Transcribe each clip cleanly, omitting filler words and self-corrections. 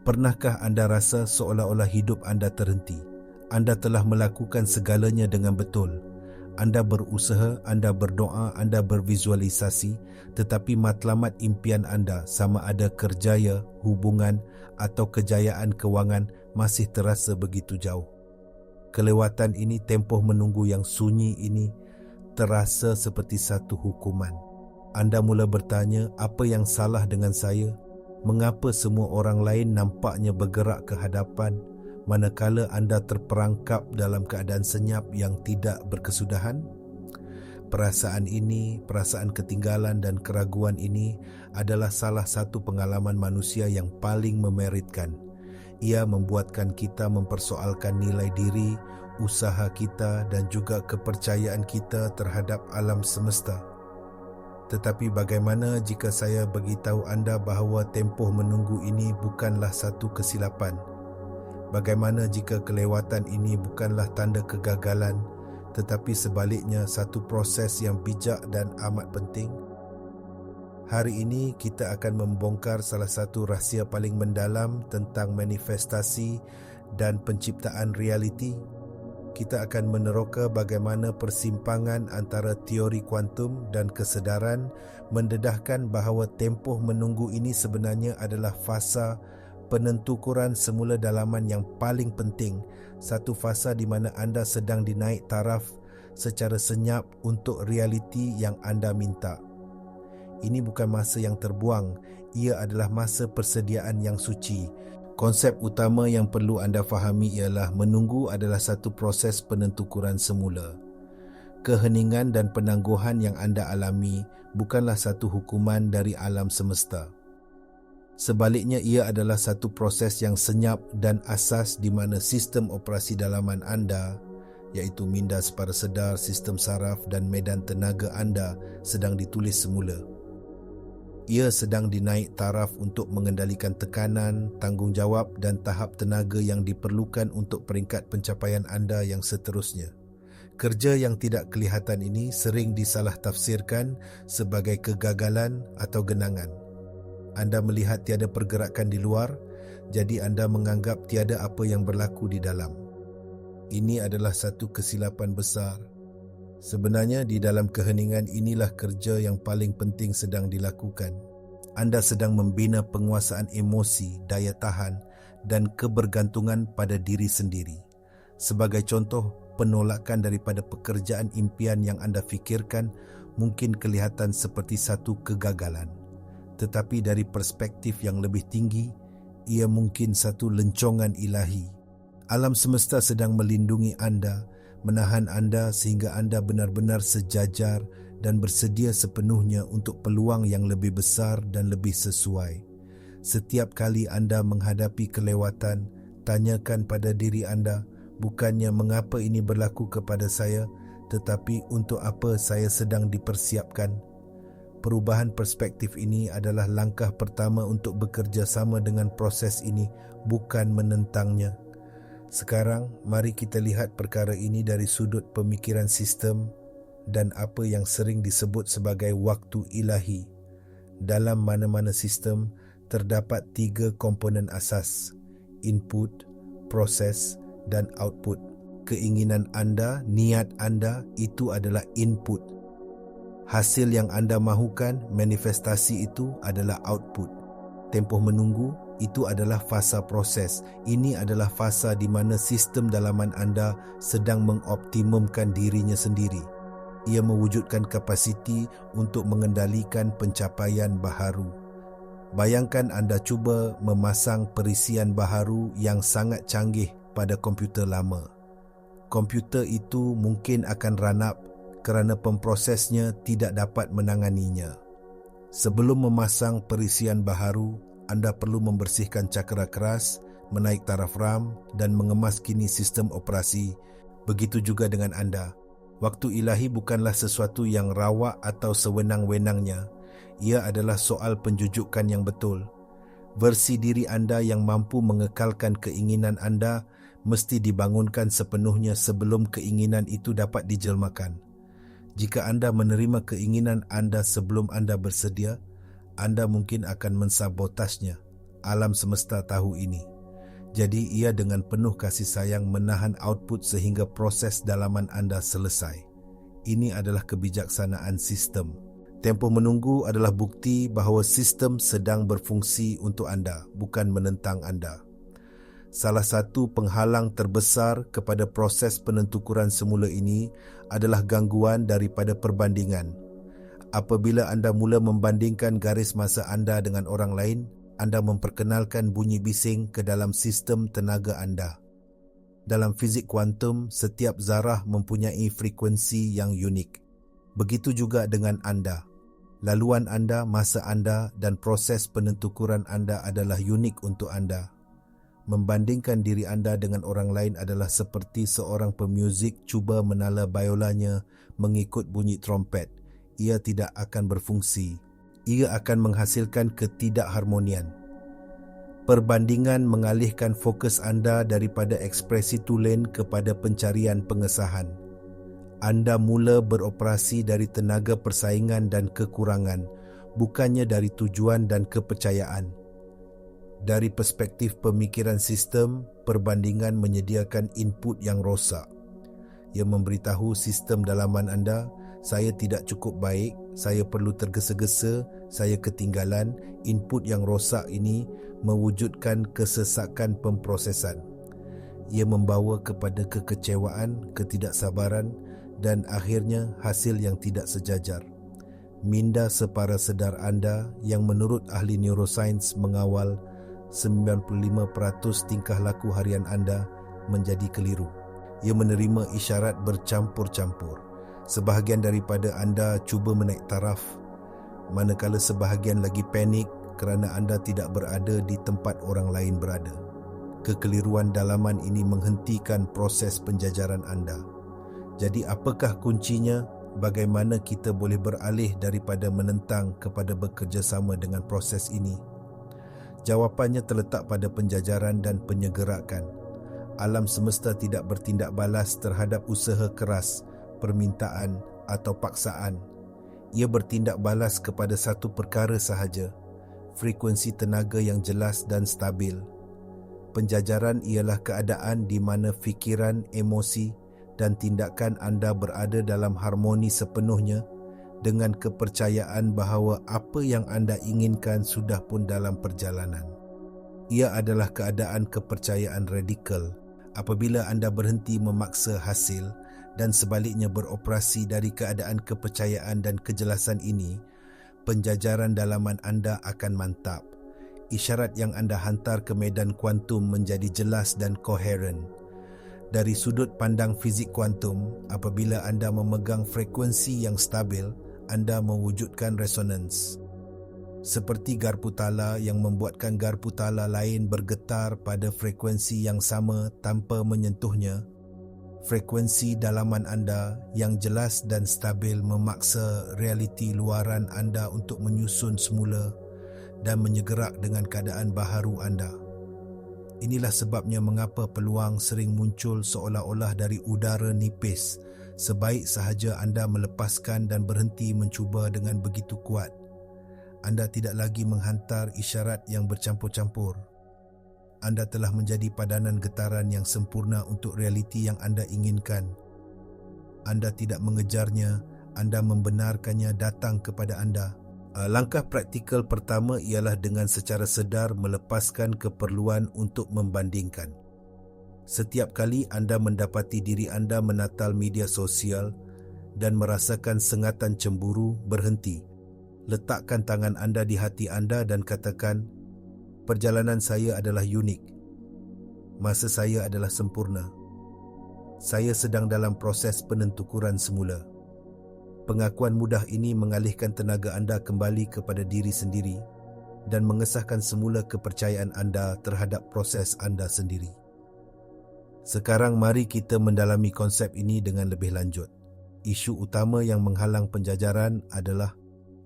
Pernahkah anda rasa seolah-olah hidup anda terhenti? Anda telah melakukan segalanya dengan betul. Anda berusaha, anda berdoa, anda bervisualisasi, tetapi matlamat impian anda sama ada kerjaya, hubungan atau kejayaan kewangan masih terasa begitu jauh. Kelewatan ini, tempoh menunggu yang sunyi ini terasa seperti satu hukuman. Anda mula bertanya, apa yang salah dengan saya? Mengapa semua orang lain nampaknya bergerak ke hadapan, manakala anda terperangkap dalam keadaan senyap yang tidak berkesudahan? Perasaan ini, perasaan ketinggalan dan keraguan ini adalah salah satu pengalaman manusia yang paling memeritkan. Ia membuatkan kita mempersoalkan nilai diri, usaha kita dan juga kepercayaan kita terhadap alam semesta. Tetapi bagaimana jika saya beritahu anda bahawa tempoh menunggu ini bukanlah satu kesilapan? Bagaimana jika kelewatan ini bukanlah tanda kegagalan, tetapi sebaliknya satu proses yang bijak dan amat penting? Hari ini kita akan membongkar salah satu rahsia paling mendalam tentang manifestasi dan penciptaan realiti. Kita akan meneroka bagaimana persimpangan antara teori kuantum dan kesedaran mendedahkan bahawa tempoh menunggu ini sebenarnya adalah fasa penentukuran semula dalaman yang paling penting, satu fasa di mana anda sedang dinaik taraf secara senyap untuk realiti yang anda minta. Ini bukan masa yang terbuang, ia adalah masa persediaan yang suci. Konsep utama yang perlu anda fahami ialah menunggu adalah satu proses penentukuran semula. Keheningan dan penangguhan yang anda alami bukanlah satu hukuman dari alam semesta. Sebaliknya, ia adalah satu proses yang senyap dan asas di mana sistem operasi dalaman anda, iaitu minda separa sedar, sistem saraf dan medan tenaga anda sedang ditulis semula. Ia sedang dinaik taraf untuk mengendalikan tekanan, tanggungjawab dan tahap tenaga yang diperlukan untuk peringkat pencapaian anda yang seterusnya. Kerja yang tidak kelihatan ini sering disalah tafsirkan sebagai kegagalan atau genangan. Anda melihat tiada pergerakan di luar, jadi anda menganggap tiada apa yang berlaku di dalam. Ini adalah satu kesilapan besar. Sebenarnya di dalam keheningan inilah kerja yang paling penting sedang dilakukan. Anda sedang membina penguasaan emosi, daya tahan dan kebergantungan pada diri sendiri. Sebagai contoh, penolakan daripada pekerjaan impian yang anda fikirkan mungkin kelihatan seperti satu kegagalan. Tetapi dari perspektif yang lebih tinggi, ia mungkin satu lencongan ilahi. Alam semesta sedang melindungi anda, menahan anda sehingga anda benar-benar sejajar dan bersedia sepenuhnya untuk peluang yang lebih besar dan lebih sesuai. Setiap kali anda menghadapi kelewatan, tanyakan pada diri anda, bukannya mengapa ini berlaku kepada saya, tetapi untuk apa saya sedang dipersiapkan. Perubahan perspektif ini adalah langkah pertama untuk bekerja sama dengan proses ini, bukan menentangnya. Sekarang, mari kita lihat perkara ini dari sudut pemikiran sistem dan apa yang sering disebut sebagai waktu ilahi. Dalam mana-mana sistem, terdapat 3 komponen asas: input, proses dan output. Keinginan anda, niat anda, itu adalah input. Hasil yang anda mahukan, manifestasi itu adalah output. Tempoh menunggu, itu adalah fasa proses. Ini adalah fasa di mana sistem dalaman anda sedang mengoptimumkan dirinya sendiri. Ia mewujudkan kapasiti untuk mengendalikan pencapaian baharu. Bayangkan anda cuba memasang perisian baharu yang sangat canggih pada komputer lama. Komputer itu mungkin akan run up kerana pemprosesnya tidak dapat menanganinya. Sebelum memasang perisian baharu, anda perlu membersihkan cakera keras, menaik taraf RAM dan mengemaskini sistem operasi. Begitu juga dengan anda. Waktu ilahi bukanlah sesuatu yang rawak atau sewenang-wenangnya. Ia adalah soal penjujukan yang betul. Versi diri anda yang mampu mengekalkan keinginan anda mesti dibangunkan sepenuhnya sebelum keinginan itu dapat dijelmakan. Jika anda menerima keinginan anda sebelum anda bersedia, anda mungkin akan mensabotasnya. alam semesta tahu ini. Jadi ia dengan penuh kasih sayang menahan output sehingga proses dalaman anda selesai. Ini adalah kebijaksanaan sistem. Tempoh menunggu adalah bukti bahawa sistem sedang berfungsi untuk anda, bukan menentang anda. Salah satu penghalang terbesar kepada proses penentukuran semula ini adalah gangguan daripada perbandingan. Apabila anda mula membandingkan garis masa anda dengan orang lain, anda memperkenalkan bunyi bising ke dalam sistem tenaga anda. Dalam fizik kuantum, setiap zarah mempunyai frekuensi yang unik. Begitu juga dengan anda. Laluan anda, masa anda dan proses penentukuran anda adalah unik untuk anda. Membandingkan diri anda dengan orang lain adalah seperti seorang pemuzik cuba menala biolanya mengikut bunyi trompet. Ia tidak akan berfungsi. Ia akan menghasilkan ketidakharmonian. Perbandingan mengalihkan fokus anda daripada ekspresi tulen kepada pencarian pengesahan. Anda mula beroperasi dari tenaga persaingan dan kekurangan, bukannya dari tujuan dan kepercayaan. Dari perspektif pemikiran sistem, perbandingan menyediakan input yang rosak. Ia memberitahu sistem dalaman anda, saya tidak cukup baik, saya perlu tergesa-gesa, saya ketinggalan. Input yang rosak ini mewujudkan kesesakan pemprosesan. Ia membawa kepada kekecewaan, ketidaksabaran dan akhirnya hasil yang tidak sejajar. Minda separa sedar anda yang menurut ahli neurosains mengawal 95% tingkah laku harian anda menjadi keliru. Ia menerima isyarat bercampur-campur. Sebahagian daripada anda cuba menaik taraf, manakala sebahagian lagi panik kerana anda tidak berada di tempat orang lain berada. Kekeliruan dalaman ini menghentikan proses penjajaran anda. Jadi apakah kuncinya? Bagaimana kita boleh beralih daripada menentang kepada bekerjasama dengan proses ini? Jawapannya terletak pada penjajaran dan penyegerakan. Alam semesta tidak bertindak balas terhadap usaha keras, permintaan atau paksaan. Ia bertindak balas kepada satu perkara sahaja, frekuensi tenaga yang jelas dan stabil. Penjajaran ialah keadaan di mana fikiran, emosi dan tindakan anda berada dalam harmoni sepenuhnya dengan kepercayaan bahawa apa yang anda inginkan sudah pun dalam perjalanan. Ia adalah keadaan kepercayaan radikal. Apabila anda berhenti memaksa hasil dan sebaliknya beroperasi dari keadaan kepercayaan dan kejelasan ini, penjajaran dalaman anda akan mantap. Isyarat yang anda hantar ke medan kuantum menjadi jelas dan koheren. Dari sudut pandang fizik kuantum, apabila anda memegang frekuensi yang stabil, anda mewujudkan resonans. Seperti garpu tala yang membuatkan garpu tala lain bergetar pada frekuensi yang sama tanpa menyentuhnya, frekuensi dalaman anda yang jelas dan stabil memaksa realiti luaran anda untuk menyusun semula dan menyegerak dengan keadaan baharu anda. Inilah sebabnya mengapa peluang sering muncul seolah-olah dari udara nipis. Sebaik sahaja anda melepaskan dan berhenti mencuba dengan begitu kuat. Anda tidak lagi menghantar isyarat yang bercampur-campur. Anda telah menjadi padanan getaran yang sempurna untuk realiti yang anda inginkan. Anda tidak mengejarnya, anda membenarkannya datang kepada anda. Langkah praktikal pertama ialah dengan secara sedar melepaskan keperluan untuk membandingkan. Setiap kali anda mendapati diri anda menatal media sosial dan merasakan sengatan cemburu, berhenti. Letakkan tangan anda di hati anda dan katakan, perjalanan saya adalah unik. Masa saya adalah sempurna. Saya sedang dalam proses penentukuran semula. Pengakuan mudah ini mengalihkan tenaga anda kembali kepada diri sendiri dan mengesahkan semula kepercayaan anda terhadap proses anda sendiri. Sekarang mari kita mendalami konsep ini dengan lebih lanjut. Isu utama yang menghalang penjajaran adalah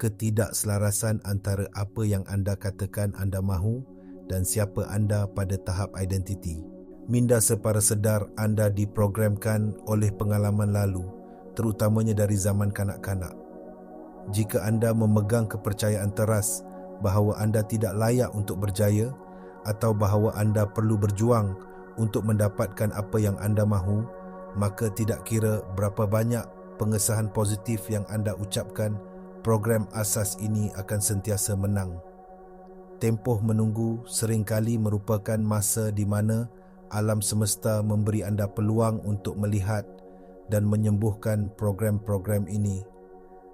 ketidakselarasan antara apa yang anda katakan anda mahu dan siapa anda pada tahap identiti. Minda separa sedar anda diprogramkan oleh pengalaman lalu, terutamanya dari zaman kanak-kanak. Jika anda memegang kepercayaan teras bahawa anda tidak layak untuk berjaya, atau bahawa anda perlu berjuang untuk mendapatkan apa yang anda mahu, maka tidak kira berapa banyak pengesahan positif yang anda ucapkan, program asas ini akan sentiasa menang. Tempoh menunggu seringkali merupakan masa di mana alam semesta memberi anda peluang untuk melihat dan menyembuhkan program-program ini.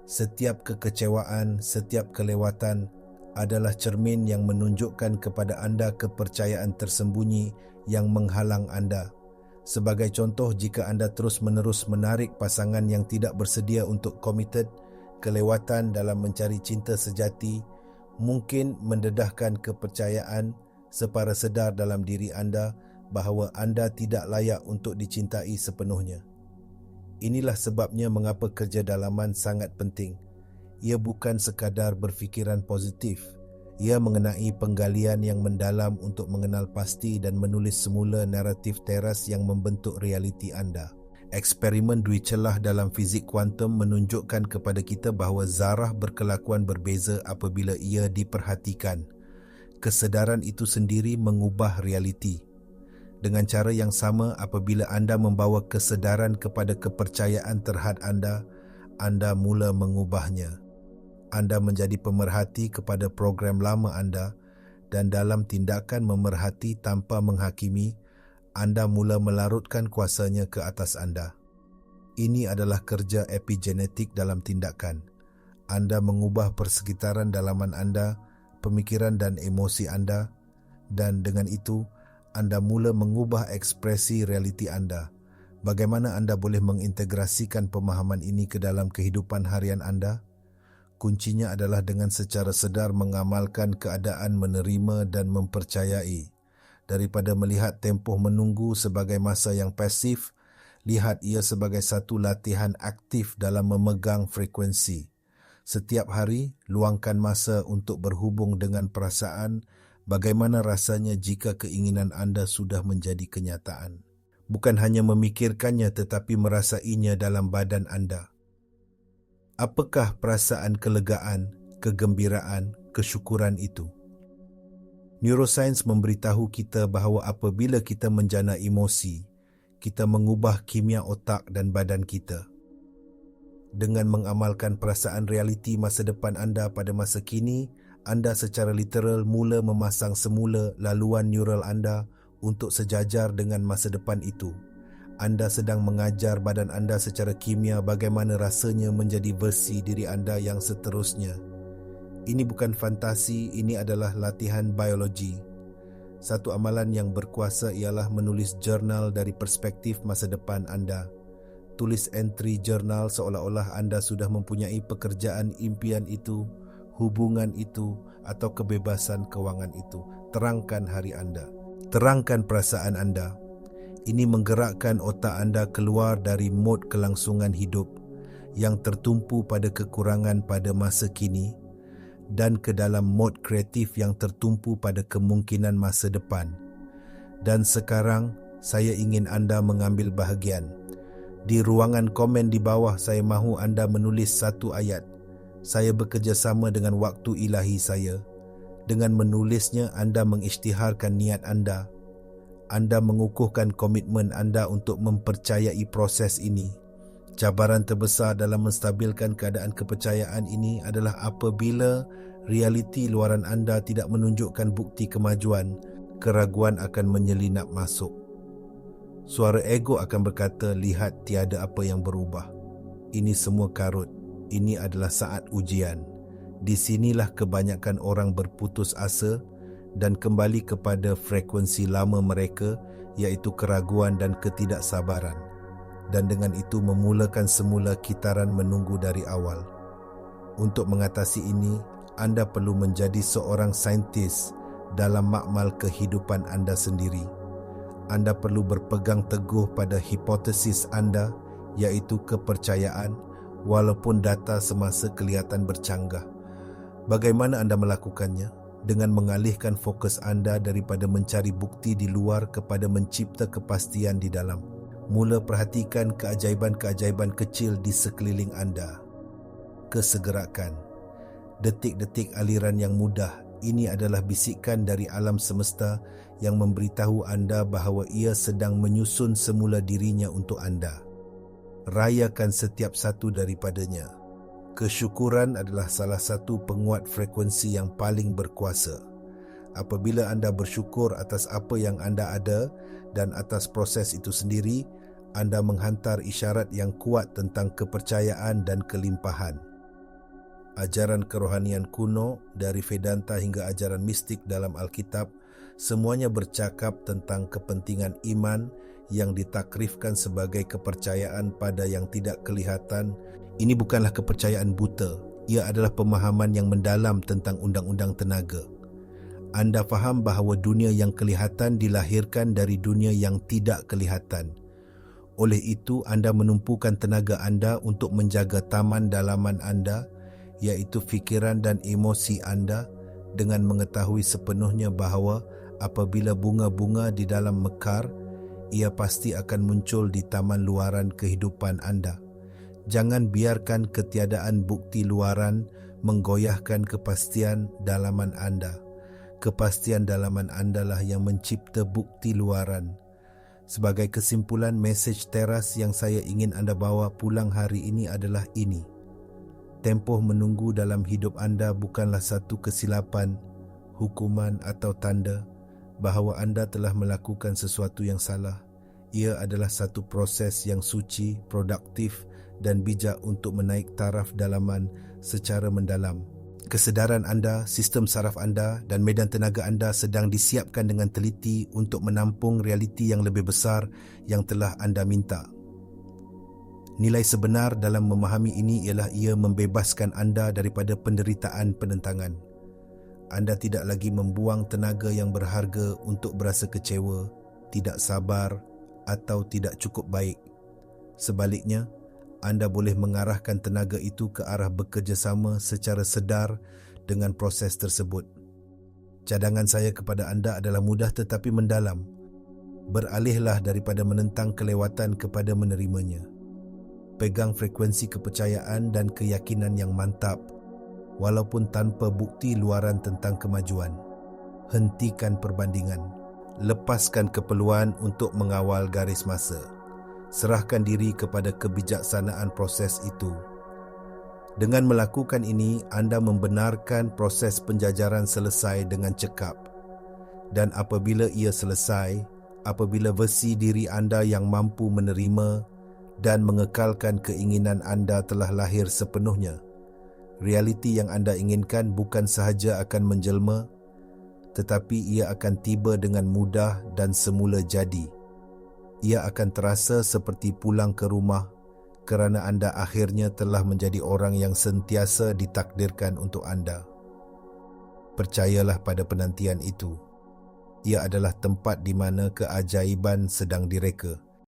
Setiap kekecewaan, setiap kelewatan adalah cermin yang menunjukkan kepada anda kepercayaan tersembunyi yang menghalang anda. Sebagai contoh, jika anda terus-menerus menarik pasangan yang tidak bersedia untuk committed, kelewatan dalam mencari cinta sejati mungkin mendedahkan kepercayaan separa sedar dalam diri anda bahawa anda tidak layak untuk dicintai sepenuhnya. Inilah sebabnya mengapa kerja dalaman sangat penting. Ia bukan sekadar berfikiran positif. Ia mengenai penggalian yang mendalam untuk mengenal pasti dan menulis semula naratif teras yang membentuk realiti anda. Eksperimen Dwi Celah dalam fizik kuantum menunjukkan kepada kita bahawa zarah berkelakuan berbeza apabila ia diperhatikan. Kesedaran itu sendiri mengubah realiti. Dengan cara yang sama, apabila anda membawa kesedaran kepada kepercayaan terhad anda mula mengubahnya. Anda menjadi pemerhati kepada program lama anda dan dalam tindakan memerhati tanpa menghakimi, anda mula melarutkan kuasanya ke atas anda. Ini adalah kerja epigenetik dalam tindakan. Anda mengubah persekitaran dalaman anda, pemikiran dan emosi anda, dan dengan itu, anda mula mengubah ekspresi realiti anda. Bagaimana anda boleh mengintegrasikan pemahaman ini ke dalam kehidupan harian anda? Kuncinya adalah dengan secara sedar mengamalkan keadaan menerima dan mempercayai. Daripada melihat tempoh menunggu sebagai masa yang pasif, lihat ia sebagai satu latihan aktif dalam memegang frekuensi. Setiap hari, luangkan masa untuk berhubung dengan perasaan bagaimana rasanya jika keinginan anda sudah menjadi kenyataan. Bukan hanya memikirkannya tetapi merasainya dalam badan anda. Apakah perasaan kelegaan, kegembiraan, kesyukuran itu? Neuroscience memberitahu kita bahawa apabila kita menjana emosi, kita mengubah kimia otak dan badan kita. Dengan mengamalkan perasaan realiti masa depan anda pada masa kini, anda secara literal mula memasang semula laluan neural anda untuk sejajar dengan masa depan itu. Anda sedang mengajar badan anda secara kimia bagaimana rasanya menjadi versi diri anda yang seterusnya. Ini bukan fantasi, ini adalah latihan biologi. Satu amalan yang berkuasa ialah menulis jurnal dari perspektif masa depan anda. Tulis entry jurnal seolah-olah anda sudah mempunyai pekerjaan impian itu, hubungan itu, atau kebebasan kewangan itu. Terangkan hari anda. Terangkan perasaan anda. Ini menggerakkan otak anda keluar dari mod kelangsungan hidup yang tertumpu pada kekurangan pada masa kini dan ke dalam mod kreatif yang tertumpu pada kemungkinan masa depan. Dan sekarang, saya ingin anda mengambil bahagian. Di ruangan komen di bawah, saya mahu anda menulis satu ayat. Saya bekerjasama dengan waktu ilahi saya. Dengan menulisnya, anda mengisytiharkan niat anda. Anda mengukuhkan komitmen anda untuk mempercayai proses ini. Cabaran terbesar dalam menstabilkan keadaan kepercayaan ini adalah apabila realiti luaran anda tidak menunjukkan bukti kemajuan, keraguan akan menyelinap masuk. Suara ego akan berkata, lihat tiada apa yang berubah. Ini semua karut. Ini adalah saat ujian. Di sinilah kebanyakan orang berputus asa dan kembali kepada frekuensi lama mereka, iaitu keraguan dan ketidaksabaran. Dan dengan itu memulakan semula kitaran menunggu dari awal. Untuk mengatasi ini, anda perlu menjadi seorang saintis dalam makmal kehidupan anda sendiri. Anda perlu berpegang teguh pada hipotesis anda, iaitu kepercayaan, walaupun data semasa kelihatan bercanggah. Bagaimana anda melakukannya? Dengan mengalihkan fokus anda daripada mencari bukti di luar kepada mencipta kepastian di dalam. Mula perhatikan keajaiban-keajaiban kecil di sekeliling anda. Kesegerakan, detik-detik aliran yang mudah Ini adalah bisikan dari alam semesta yang memberitahu anda bahawa ia sedang menyusun semula dirinya untuk anda. Rayakan setiap satu daripadanya. Kesyukuran adalah salah satu penguat frekuensi yang paling berkuasa. Apabila anda bersyukur atas apa yang anda ada dan atas proses itu sendiri, anda menghantar isyarat yang kuat tentang kepercayaan dan kelimpahan. Ajaran kerohanian kuno, dari Vedanta hingga ajaran mistik dalam Alkitab, semuanya bercakap tentang kepentingan iman yang ditakrifkan sebagai kepercayaan pada yang tidak kelihatan. Ini bukanlah kepercayaan buta, ia adalah pemahaman yang mendalam tentang undang-undang tenaga. Anda faham bahawa dunia yang kelihatan dilahirkan dari dunia yang tidak kelihatan. Oleh itu, anda menumpukan tenaga anda untuk menjaga taman dalaman anda, iaitu fikiran dan emosi anda, dengan mengetahui sepenuhnya bahawa apabila bunga-bunga di dalam mekar, ia pasti akan muncul di taman luaran kehidupan anda. Jangan biarkan ketiadaan bukti luaran menggoyahkan kepastian dalaman anda. Kepastian dalaman anda lah yang mencipta bukti luaran. Sebagai kesimpulan, mesej teras yang saya ingin anda bawa pulang hari ini adalah ini. Tempoh menunggu dalam hidup anda bukanlah satu kesilapan, hukuman atau tanda bahawa anda telah melakukan sesuatu yang salah. Ia adalah satu proses yang suci, produktif dan bijak untuk menaik taraf dalaman secara mendalam. Kesedaran anda, sistem saraf anda dan medan tenaga anda sedang disiapkan dengan teliti untuk menampung realiti yang lebih besar yang telah anda minta. Nilai sebenar dalam memahami ini ialah ia membebaskan anda daripada penderitaan penentangan. Anda tidak lagi membuang tenaga yang berharga untuk berasa kecewa, tidak sabar atau tidak cukup baik. Sebaliknya, anda boleh mengarahkan tenaga itu ke arah bekerjasama secara sedar dengan proses tersebut. Cadangan saya kepada anda adalah mudah tetapi mendalam. Beralihlah daripada menentang kelewatan kepada menerimanya. Pegang frekuensi kepercayaan dan keyakinan yang mantap, walaupun tanpa bukti luaran tentang kemajuan. Hentikan perbandingan. Lepaskan keperluan untuk mengawal garis masa. Serahkan diri kepada kebijaksanaan proses itu. Dengan melakukan ini, anda membenarkan proses penjajaran selesai dengan cekap. Dan apabila ia selesai, apabila versi diri anda yang mampu menerima dan mengekalkan keinginan anda telah lahir sepenuhnya, realiti yang anda inginkan bukan sahaja akan menjelma, tetapi ia akan tiba dengan mudah dan semula jadi. Ia akan terasa seperti pulang ke rumah kerana anda akhirnya telah menjadi orang yang sentiasa ditakdirkan untuk anda. Percayalah pada penantian itu. Ia adalah tempat di mana keajaiban sedang direka.